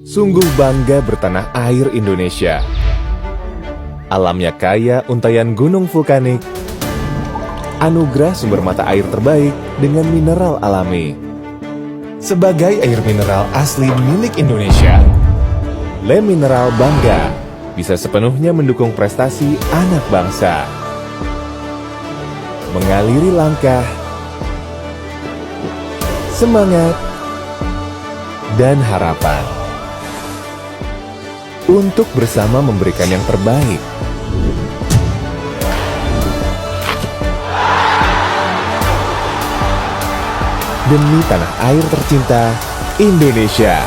Sungguh bangga bertanah air Indonesia. Alamnya kaya untayan gunung vulkanik, anugerah sumber mata air terbaik dengan mineral alami. Sebagai air mineral asli milik Indonesia, Le Mineral bangga bisa sepenuhnya mendukung prestasi anak bangsa. Mengaliri langkah, semangat, dan harapan untuk bersama memberikan yang terbaik. Demi tanah air tercinta, Indonesia.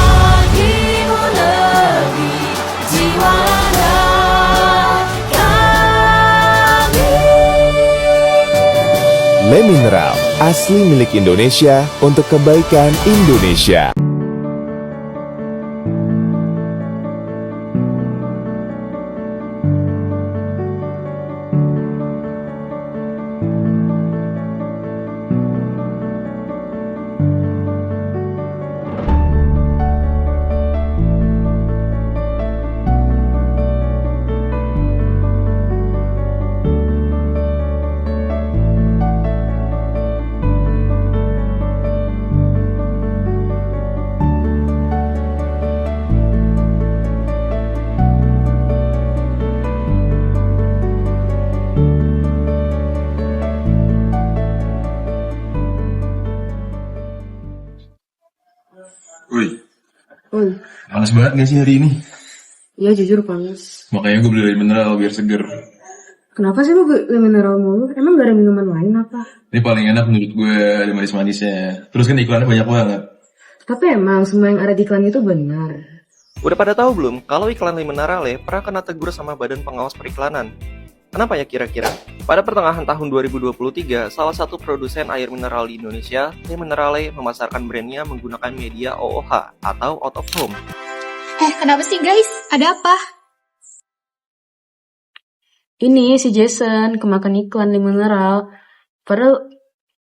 Bagimu lebih jiwana kami. Le Mineral, asli milik Indonesia untuk kebaikan Indonesia. Woi, Panas banget gak sih hari ini? iya jujur panas. Makanya gue beli air mineral biar seger. Kenapa sih lu beli mineral mulu? Emang gak ada minuman lain apa? Ini paling enak menurut gue, ada manis-manisnya. Terus kan iklannya banyak banget. Tapi emang semua yang ada di iklan itu benar. Udah pada tahu belum kalau iklan Le Minerale pernah kena tegur sama Badan Pengawas Periklanan? Kenapa ya kira-kira? Pada pertengahan tahun 2023, salah satu produsen air mineral di Indonesia, Le Minerale, memasarkan brandnya menggunakan media OOH atau out of home. Kenapa sih guys? Ada apa? Ini si Jason kemakan iklan di mineral. Padahal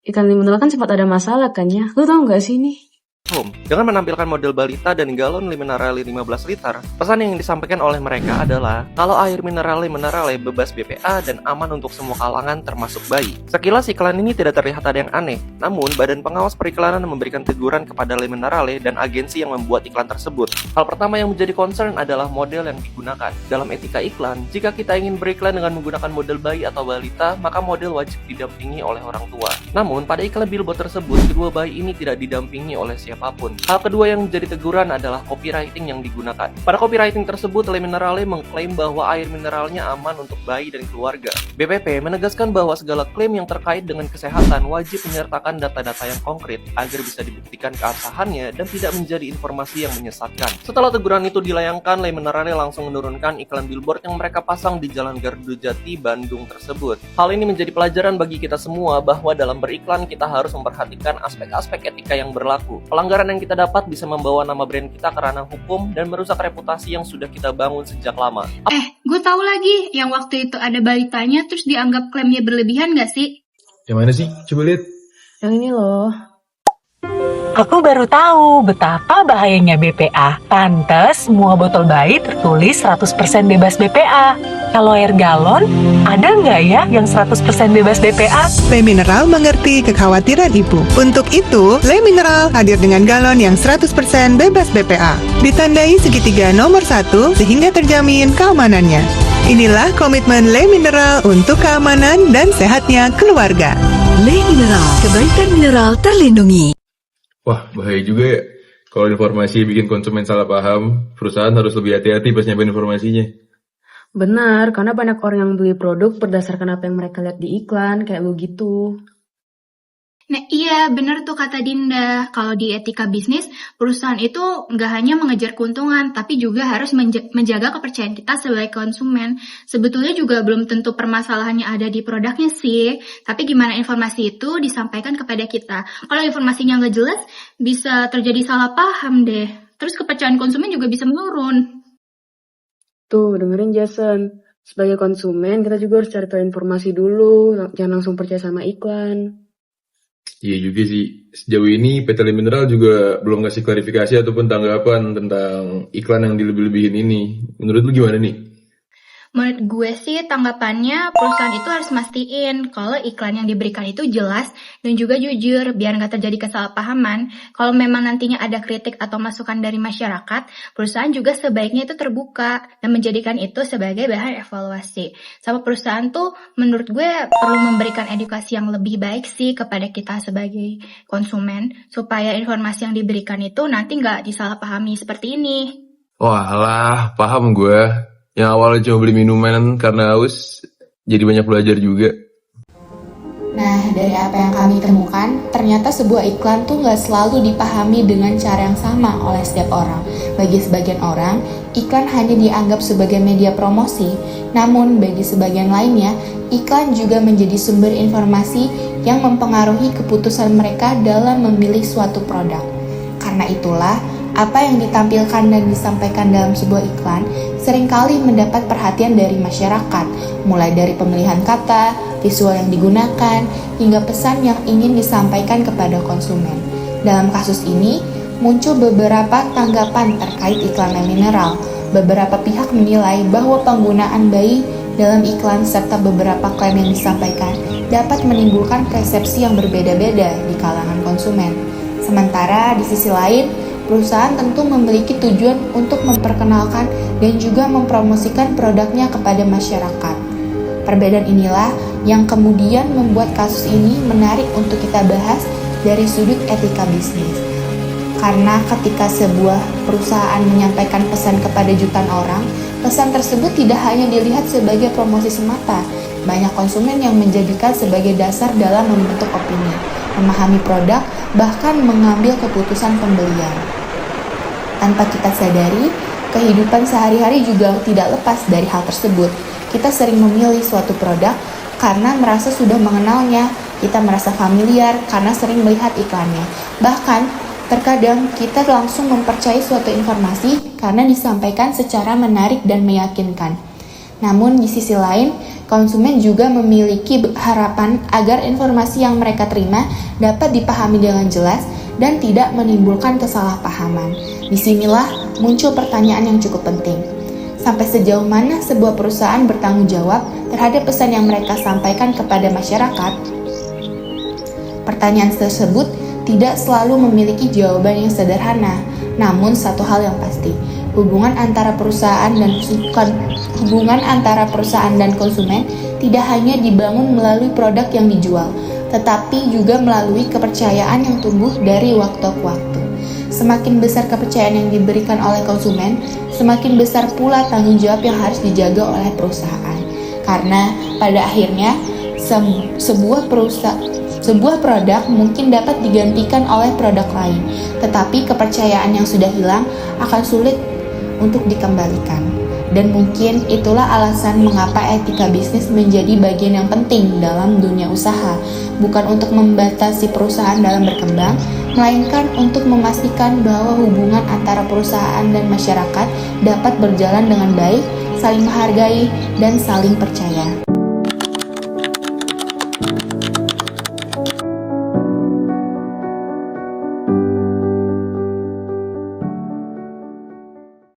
iklan di mineral kan sempat ada masalah kan ya. Lu tau gak sih ini? Home. Dengan menampilkan model balita dan galon Le Minerale 15 liter, pesan yang disampaikan oleh mereka adalah kalau air mineral Le Minerale bebas BPA dan aman untuk semua kalangan termasuk bayi. Sekilas iklan ini tidak terlihat ada yang aneh, namun Badan Pengawas Periklanan memberikan teguran kepada Le Minerale dan agensi yang membuat iklan tersebut. Hal pertama yang menjadi concern adalah model yang digunakan. Dalam etika iklan, jika kita ingin beriklan dengan menggunakan model bayi atau balita, maka model wajib didampingi oleh orang tua. Namun, pada iklan billboard tersebut, kedua bayi ini tidak didampingi oleh siapapun. Hal kedua yang menjadi teguran adalah copywriting yang digunakan. Pada copywriting tersebut, Le Minerale mengklaim bahwa air mineralnya aman untuk bayi dan keluarga. BPP menegaskan bahwa segala klaim yang terkait dengan kesehatan wajib menyertakan data-data yang konkret agar bisa dibuktikan keabsahannya dan tidak menjadi informasi yang menyesatkan. Setelah teguran itu dilayangkan, Le Minerale langsung menurunkan iklan billboard yang mereka pasang di Jalan Garuda-Jati, Bandung tersebut. Hal ini menjadi pelajaran bagi kita semua bahwa dalam beriklan kita harus memperhatikan aspek-aspek etika yang berlaku. Pelanggaran yang kita dapat bisa membawa nama brand kita ke ranah hukum dan merusak reputasi yang sudah kita bangun sejak lama. Gue tahu lagi yang waktu itu ada balitanya terus dianggap klaimnya berlebihan gak sih? Yang mana sih? Coba lihat. Yang ini loh. Aku baru tahu betapa bahayanya BPA. Pantes semua botol bayi tertulis 100% bebas BPA. Kalau air galon, ada nggak ya yang 100% bebas BPA? Le Mineral mengerti kekhawatiran ibu. Untuk itu, Le Mineral hadir dengan galon yang 100% bebas BPA. Ditandai segitiga nomor 1 sehingga terjamin keamanannya. Inilah komitmen Le Mineral untuk keamanan dan sehatnya keluarga. Le Mineral, kebaikan mineral terlindungi. Wah, bahaya juga ya. Kalau informasi bikin konsumen salah paham, perusahaan harus lebih hati-hati pas nyampein informasinya. Benar, karena banyak orang yang beli produk berdasarkan apa yang mereka lihat di iklan, kayak lu gitu. Nah iya, bener tuh kata Dinda. Kalau di etika bisnis, perusahaan itu nggak hanya mengejar keuntungan, tapi juga harus menjaga kepercayaan kita sebagai konsumen. Sebetulnya juga belum tentu permasalahannya ada di produknya sih, tapi gimana informasi itu disampaikan kepada kita. Kalau informasinya nggak jelas, bisa terjadi salah paham deh. Terus kepercayaan konsumen juga bisa menurun. Tuh, dengerin Jason. Sebagai konsumen, kita juga harus cari tahu informasi dulu, jangan langsung percaya sama iklan. Iya juga sih. Sejauh ini PT Le Mineral juga belum ngasih klarifikasi ataupun tanggapan tentang iklan yang dilebih-lebihin ini. Menurut lu gimana nih? Menurut gue sih tanggapannya perusahaan itu harus mastiin kalau iklan yang diberikan itu jelas dan juga jujur biar nggak terjadi kesalahpahaman. Kalau memang nantinya ada kritik atau masukan dari masyarakat, perusahaan juga sebaiknya itu terbuka dan menjadikan itu sebagai bahan evaluasi. Sama perusahaan tuh menurut gue perlu memberikan edukasi yang lebih baik sih kepada kita sebagai konsumen supaya informasi yang diberikan itu nanti nggak disalahpahami seperti ini. Walah, paham gue. Yang awalnya cuma beli minuman karena haus, jadi banyak belajar juga. Nah, dari apa yang kami temukan, ternyata sebuah iklan tuh nggak selalu dipahami dengan cara yang sama oleh setiap orang. Bagi sebagian orang, iklan hanya dianggap sebagai media promosi, namun bagi sebagian lainnya, iklan juga menjadi sumber informasi yang mempengaruhi keputusan mereka dalam memilih suatu produk. Karena itulah, apa yang ditampilkan dan disampaikan dalam sebuah iklan seringkali mendapat perhatian dari masyarakat, mulai dari pemilihan kata, visual yang digunakan, hingga pesan yang ingin disampaikan kepada konsumen. Dalam kasus ini, muncul beberapa tanggapan terkait iklan Le Mineral. Beberapa pihak menilai bahwa penggunaan bayi dalam iklan serta beberapa klaim yang disampaikan dapat menimbulkan persepsi yang berbeda-beda di kalangan konsumen. Sementara di sisi lain, perusahaan tentu memiliki tujuan untuk memperkenalkan dan juga mempromosikan produknya kepada masyarakat. Perbedaan inilah yang kemudian membuat kasus ini menarik untuk kita bahas dari sudut etika bisnis. Karena ketika sebuah perusahaan menyampaikan pesan kepada jutaan orang, pesan tersebut tidak hanya dilihat sebagai promosi semata. Banyak konsumen yang menjadikan sebagai dasar dalam membentuk opini, memahami produk, bahkan mengambil keputusan pembelian. Tanpa kita sadari, kehidupan sehari-hari juga tidak lepas dari hal tersebut. Kita sering memilih suatu produk karena merasa sudah mengenalnya, kita merasa familiar karena sering melihat iklannya. Bahkan, terkadang kita langsung mempercayai suatu informasi karena disampaikan secara menarik dan meyakinkan. Namun di sisi lain, konsumen juga memiliki harapan agar informasi yang mereka terima dapat dipahami dengan jelas dan tidak menimbulkan kesalahpahaman. Disinilah muncul pertanyaan yang cukup penting. Sampai sejauh mana sebuah perusahaan bertanggung jawab terhadap pesan yang mereka sampaikan kepada masyarakat? Pertanyaan tersebut tidak selalu memiliki jawaban yang sederhana. Namun satu hal yang pasti, hubungan antara perusahaan dan konsumen tidak hanya dibangun melalui produk yang dijual, tetapi juga melalui kepercayaan yang tumbuh dari waktu ke waktu. Semakin besar kepercayaan yang diberikan oleh konsumen, semakin besar pula tanggung jawab yang harus dijaga oleh perusahaan. Karena pada akhirnya, sebuah produk mungkin dapat digantikan oleh produk lain, tetapi kepercayaan yang sudah hilang akan sulit untuk dikembalikan. Dan mungkin itulah alasan mengapa etika bisnis menjadi bagian yang penting dalam dunia usaha, bukan untuk membatasi perusahaan dalam berkembang, melainkan untuk memastikan bahwa hubungan antara perusahaan dan masyarakat dapat berjalan dengan baik, saling menghargai, dan saling percaya.